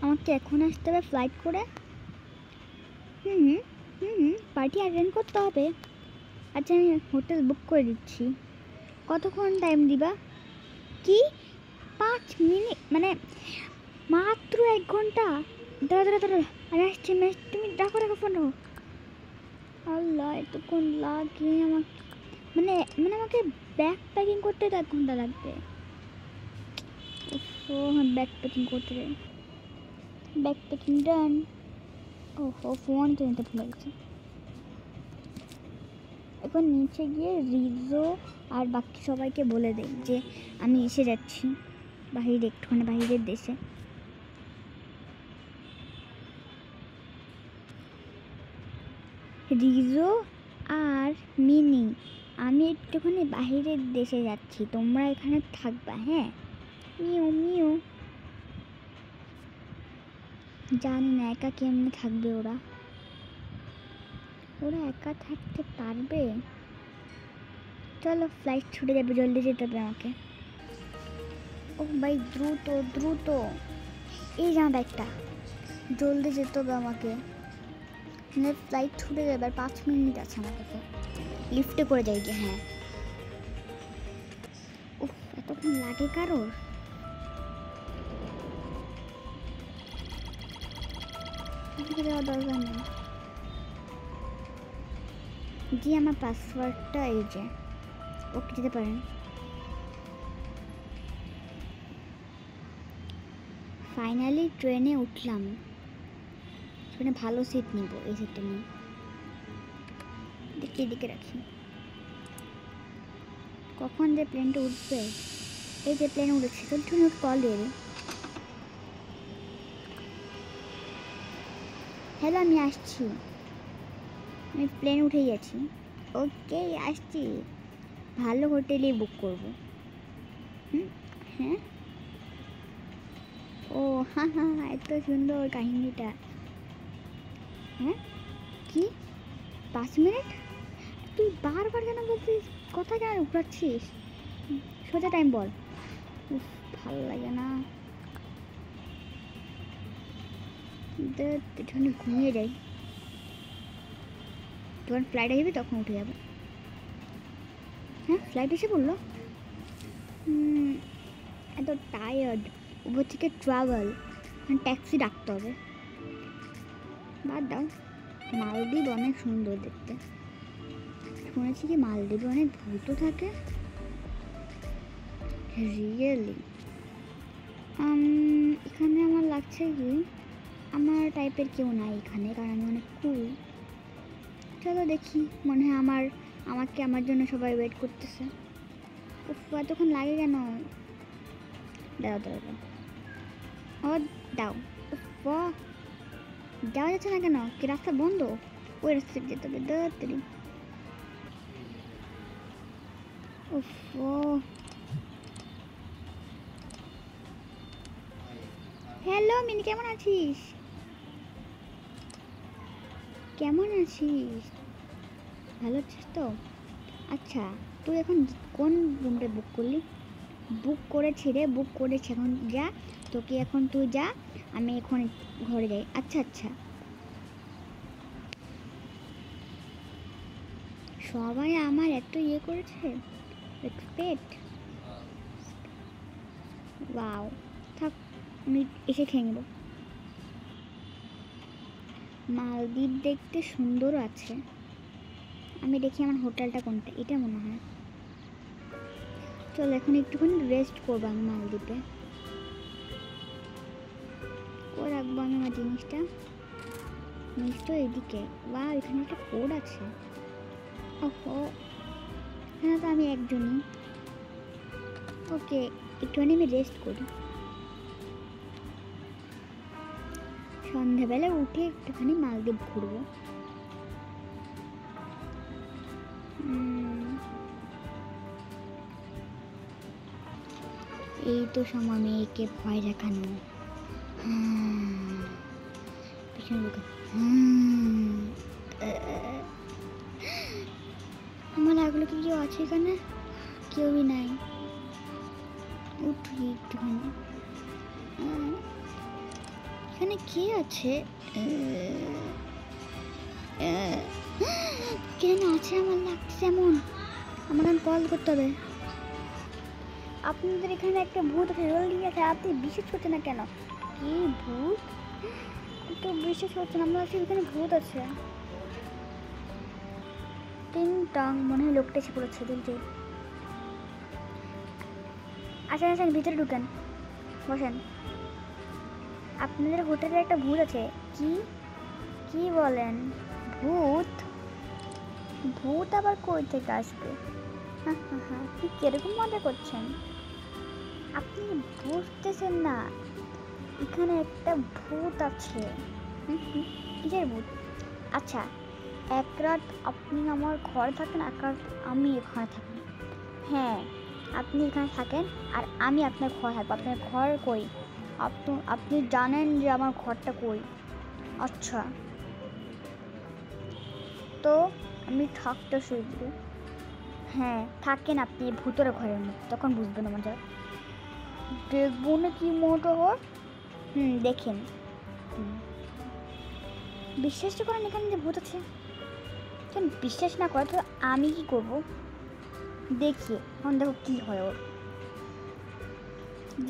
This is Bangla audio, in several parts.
আমাকে এখন আসতে হবে ফ্লাইট করে। পার্টি অ্যাটেন্ড করতে হবে। আচ্ছা আমি হোটেল বুক করে দিচ্ছি। কতক্ষণ টাইম দিবা? কি 5 মিনিট মানে মাত্র 1 ঘন্টা? দাঁড়া আমি আসছি। তুমি রাখো ফোন রাখো। আল্লাহ এতক্ষণ লাগে আমাকে, মানে আমাকে ব্যাগ প্যাকিং করতে তো 1 ঘন্টা লাগবে। ও হ্যাঁ, ব্যাগ প্যাকিং করতে, ব্যাগ প্যাকিং ডান। ওহো ফোন তো নিতে ভুলে গেছি। এখন নিচে গিয়ে রিজো আর বাকি সবাইকে বলে দেই যে আমি এসে যাচ্ছি বাইরে, একটুখানি বাইরের দেশে। রিজো আর মিনি, আমি একটুখানি বাইরের দেশে যাচ্ছি, তোমরা এখানে থাকবা। হ্যাঁ মিও মিও। জানি না একা কেমনে থাকবে ওরা একা থাকতে পারবে? চলো ফ্লাইট ছুটে যাবে, জলদি যেতে হবে আমাকে। ও ভাই দ্রুত দ্রুত, এই যা ব্যাগটা, জলদি যেতে হবে আমাকে, ফ্লাইট ছুটে যাবে আর 5 মিনিট আছে আমার কাছে। লিফটে করে যাই যে। হ্যাঁ উফ এতক্ষণ লাগে কারোর? যাওয়া দরকার নেই। জি আমার পাসওয়ার্ডটা এই যে, ওকে যেতে পারেন। ফাইনালি ট্রেনে উঠলাম। ট্রেনে ভালো সিট নিব, এই সিটটা নিই। দেখি এদিকে রাখি, কখন যে প্লেনটা উঠবে। এই যে প্লেন উঠেছে, তো তুমি কল দিয়ে দিই। হ্যালো আমি আসছি, আমি প্লেন উঠেই গেছি। ওকে আসছি, ভালো হোটেলেই বুক করব। হ্যাঁ ও হ্যাঁ এত সুন্দর কাহিনীটা। হ্যাঁ কি 5 মিনিট? তুই বারবার কেন বলছিস, কথা কেন উঠাচ্ছিস? সোজা টাইম বল। উফ ভালো লাগে না, একটুখানি ঘুমিয়ে যাই। যখন ফ্লাইট আসবে তখন উঠে যাবো। হ্যাঁ ফ্লাইট এসে পড়লো। এত টায়ার্ড, উপর থেকে ট্রাভেল, ট্যাক্সি ডাকতে হবে। বাদ দাও, মালদ্বীপ অনেক সুন্দর দেখতে। শুনেছি কি মালদ্বীপে অনেক ভূতও থাকে। রিয়েলি? এখানে আমার লাগছে কি আমার টাইপের কেউ নাই এখানে, কারণ আমি অনেক কুল। চলো দেখি, মনে হয় আমাকে আমার জন্য সবাই ওয়েট করতেছে। উফ এতক্ষণ লাগে কেন? দাও ও দাও। উফ যাওয়া যাচ্ছে না কেন? কি রাস্তা বন্ধ? ওই রাস্তা যেতে হবে দাঁড়াতাড়ি। উফ হ্যালো মিনি, কেমন আছিস? ভালো আছিস তো? আচ্ছা তুই এখন কোন রুমটা বুক করলি? বুক করেছি, এখন যা, তোকে এখন তুই যা, আমি এখন ঘরে যাই। আচ্ছা সবাই আমার এত ইয়ে করেছে, রেসপেক্ট। ওয়াও থাক, আমি এসে খেয়ে নেব। মালদ্বীপ দেখতে সুন্দর আছে। আমি দেখি আমার হোটেলটা কোনটা, এটা মনে হয়। চল এখন একটুখানি রেস্ট করবো আমি মালদ্বীপে। ও রাখবো আমি আমার জিনিসটা এদিকে। বা এখানে একটা কোড আছে। ওহো হ্যাঁ তো আমি একজনই। ওকে একটুখানি আমি রেস্ট করি। সন্ধ্যাবেলা উঠে একটুখানি মালদ্বীপ ঘুরবো। এই তো সময় মেয়েকে ভয় দেখানো। আমার লাগলো কি কেউ আছে এখানে? কেউই নাই। উঠি একটুখানি। এখানে কে আছে? কেন আছে আমার লাগছে এমন? আমার কল করতে হবে। আপনাদের এখানে একটা ভূত আছে, জলদি আছে, আপনি বিশ্বাস করছেন না কেন? কি ভূত? তো বিশ্বাস করছেন? আমরা এখানে ভূত আছে। টিং টং, মনে হয় লোকটা এসে পড়েছে। জলদি আসেন আসেন, ভিতরে ঢুকেন, বসেন। আপনাদের হোটেলে একটা ভূত আছে। কি কি বলেন? ভূত? ভূত আবার কই থেকে আসবে? আপনি কিরকম মজা করছেন? আপনি বুঝতেছেন না, এখানে একটা ভূত আছে। কিসের ভূত? আচ্ছা, এক রাত আপনি আমার ঘরে থাকেন, এক রাত আমি এখানে থাকি। হ্যাঁ, আপনি এখানে থাকেন আর আমি আপনার ঘর থাকবো। আপনার ঘর কই? আপনি জানেন যে আমার ঘরটা কই? আচ্ছা, তো আমি থাকতে শুরু। হ্যাঁ, থাকেন আপনি ভূতের ঘরের মধ্যে, তখন বুঝবেন মজা। দেখবো না কি মজা হয়? দেখেন। বিশ্বাস তো করেন এখানে যে ভূত আছে? কেন বিশ্বাস না করে তো আমি কি করব? দেখি এখন, দেখো কি হয় ওর।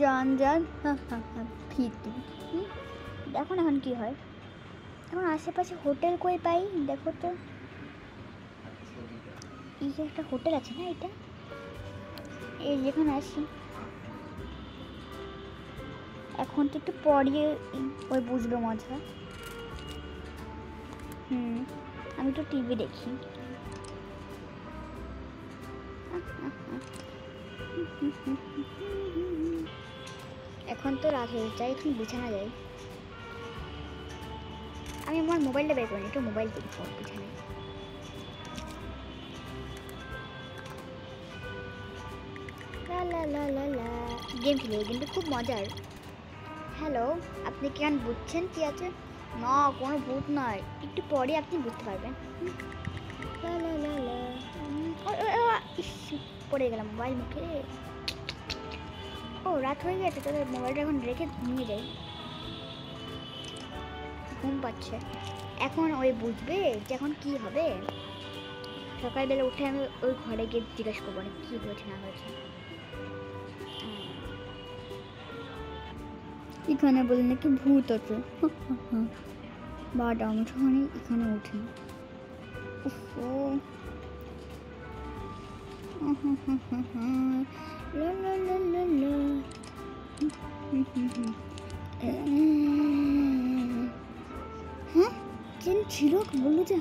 জান জান, ফিতু। দেখো না এখন কি হয়। এখন আশেপাশে হোটেল কই পাই দেখো তো। এই যে একটা হোটেল আছে না, এটা এই যেখানে আসি। এখন তো একটু পরে ওই বুঝবে মজা। আমি তো টিভি দেখি। এখন তো রাত হয়ে যায়, এখন বিছানা যাই। আমি আমার মোবাইলটা বের করি, একটু মোবাইল দেখবো বিছানায়। গেম খেলি, গেমটা খুব মজার। হ্যালো, আপনি কেন বুঝছেন কি আছে? না, কোনো ভূত নয়, একটু পরে আপনি বুঝতে পারবেন। পড়ে গেলাম মোবাইল মুখে। ও রাত হয়ে গেছে, তবে মোবাইলটা এখন রেখে নিয়ে যাই। ঘুম পাচ্ছে। এখন ওই বুঝবে যে এখন কি হবে। সকালবেলা উঠে আমি ওই ঘরে গিয়ে জিজ্ঞেস করবো না কি হয়েছে না হয়েছে। এখানে বলে নাকি ভূত আছে। বাট আমি তখনই এখানে উঠি। হ্যাঁ, কেন ছিল বললো যে?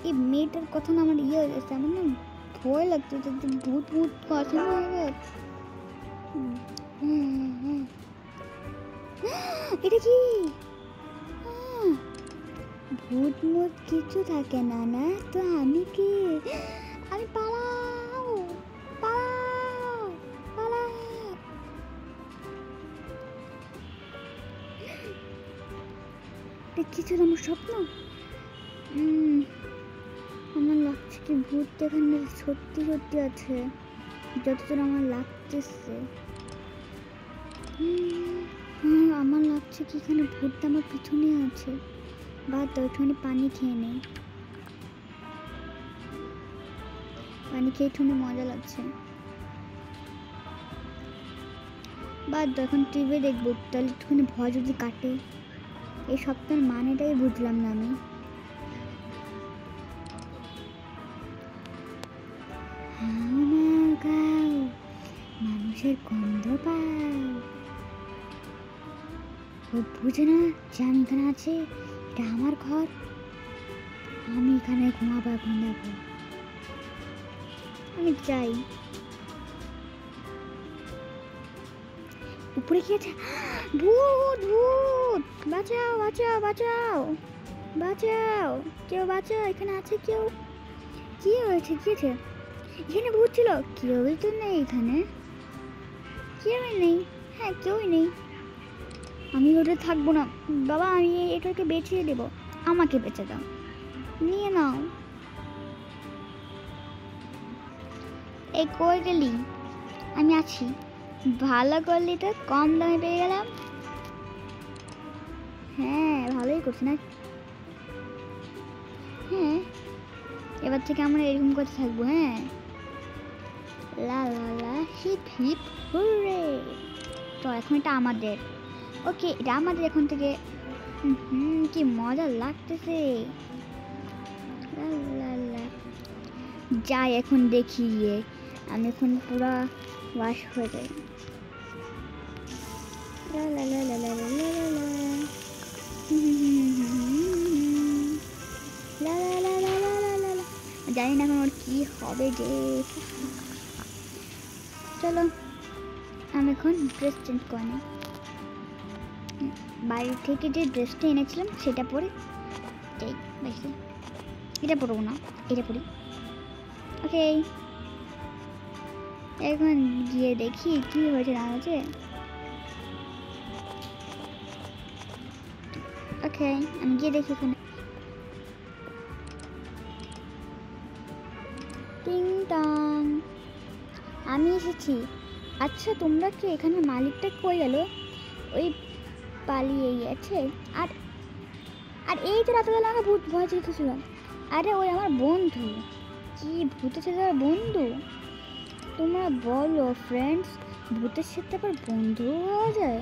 এই মেয়েটার কথা না আমার ইয়ে হয়ে গেছে। আমার না ভয় লাগতো যে ভূত ভূত কথা না। এটা কি? ভূত মুত কিছু থাকে না, না তো আমি কি? আমি পালাও পালাও পালাও। কিছু আমার স্বপ্ন। আমার লাগছে কি ভূত এখানে সত্যি সত্যি আছে, যতদূর আমার লাগতেছে। আমার লাগছে কি এখানে ভূতটা আমার পিছনে আছে। বা তো একটুখানি পানি খেয়ে নেই, পানি খেয়ে একটুখানি মজা লাগছে। বাদ দাও, এখন টিভি দেখবো, তাহলে একটুখানি ভয় যদি কাটে। এই সপ্তাহের মানেটাই বুঝলাম না আমি। মানুষের গন্ধ পাও, ও বুঝে না যে আমি এখানে আছি, এটা আমার ঘর, আমি এখানে ঘুমাবো। এখন দেখো আমি যাই। উপরে কি আছে? ভূত ভূত, বাঁচাও বাঁচাও বাঁচাও বাঁচাও, কেউ বাঁচাও, এখানে আছে কেউ? কি হয়েছে? কি আছে এখানে? ভূত ছিল? কেউই তো নেই এখানে, কেউই নেই। হ্যাঁ, কেউই নেই। আমি ওটা থাকবো না বাবা, আমি এটাকে বেঁচিয়ে দেবো। আমাকে বেঁচে দাও, নিয়ে নাও। এই কই গেলি? আমি আছি। ভালো করলি তো, কম দামে পেয়ে গেলাম। হ্যাঁ ভালোই করছি না? হ্যাঁ এবার থেকে আমরা এরকম করতে থাকবো। হ্যাঁ লা লা লা হিপ হিপ হুররে। তো এখন এটা আমাদের। ওকে এটা আমাদের এখন থেকে। কি মজা লাগতেছে। লা লা লা। যাই এখন দেখি গিয়ে, আমি এখন পুরা ওয়াশ হয়ে যাই। লা লা লা লা লা লা লা লা। লা লা লা লা লা লা লা লা। জানি না এখন ওর কি হবে যে। চলো আমি এখন ড্রেস চেঞ্জ করে নিই। বাড়ি থেকে যে ড্রেসটা এনেছিলাম সেটা পরে যাই। বেশি এটা পরবো না, এটা পরি। ওকে এখন গিয়ে দেখি কি হয়েছে না হয়েছে। ওকে আমি গিয়ে দেখি ওখানে। টিং টং আমি এসেছি। আচ্ছা তোমরা কি এখানে মালিকটা কই গেল? ওই পালিয়ে গেছে। আর আর এই তো রাতবেলা আমাকে ভূত ভয় চেয়েছিল। আরে ওই আমার বন্ধু। কি ভূতের সাথে আবার বন্ধু? তোমরা বলো ফ্রেন্ডস, ভূতের সাথে আবার বন্ধু হওয়া যায়?